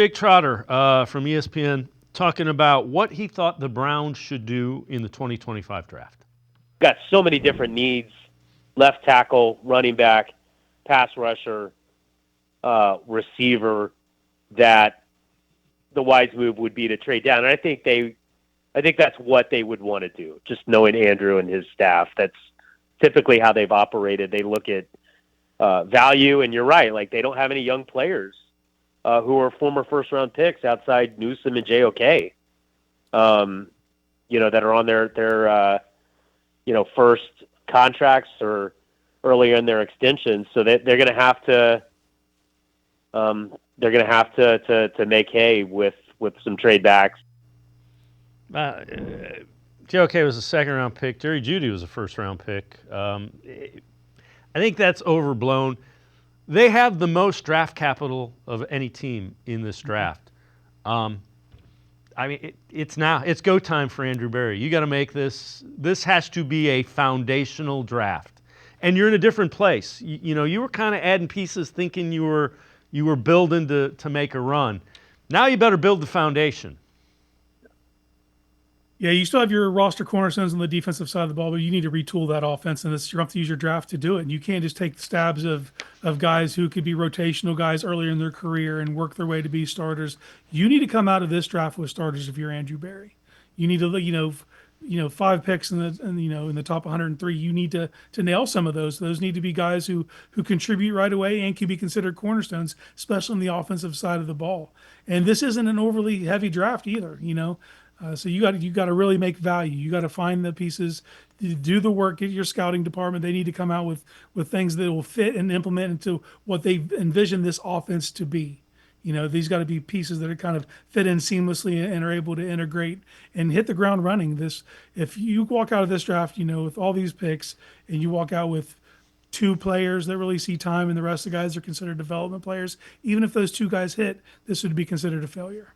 Jake Trotter from ESPN talking about what he thought the Browns should do in the 2025 draft. Got so many different needs: left tackle, running back, pass rusher, receiver, that the wise move would be to trade down. And I think that's what they would want to do. Just knowing Andrew and his staff, that's typically how they've operated. They look at value, and you're right. Like, they don't have any young players who are former first-round picks outside Newsome and JOK, that are on their first contracts or earlier in their extensions. So they're going to have to make hay with some trade backs. JOK was a second-round pick. Jerry Jeudy was a first-round pick. I think that's overblown. They have the most draft capital of any team in this draft. It's go time for Andrew Berry. You got to make this. This has to be a foundational draft, and you're in a different place. You were kind of adding pieces, thinking you were building to make a run. Now you better build the foundation. Yeah, you still have your roster cornerstones on the defensive side of the ball, but you need to retool that offense, and you're going to have to use your draft to do it. And you can't just take the stabs of guys who could be rotational guys earlier in their career and work their way to be starters. You need to come out of this draft with starters if you're Andrew Berry. You need to, 5 picks in the top 103. You need to nail some of those. Those need to be guys who contribute right away and can be considered cornerstones, especially on the offensive side of the ball. And this isn't an overly heavy draft either, So you got to really make value. You got to find the pieces, do the work, get your scouting department. They need to come out with things that will fit and implement into what they envision this offense to be. These got to be pieces that are kind of fit in seamlessly and are able to integrate and hit the ground running. If you walk out of this draft, with all these picks, and you walk out with 2 players that really see time and the rest of the guys are considered development players, even if those 2 guys hit, this would be considered a failure.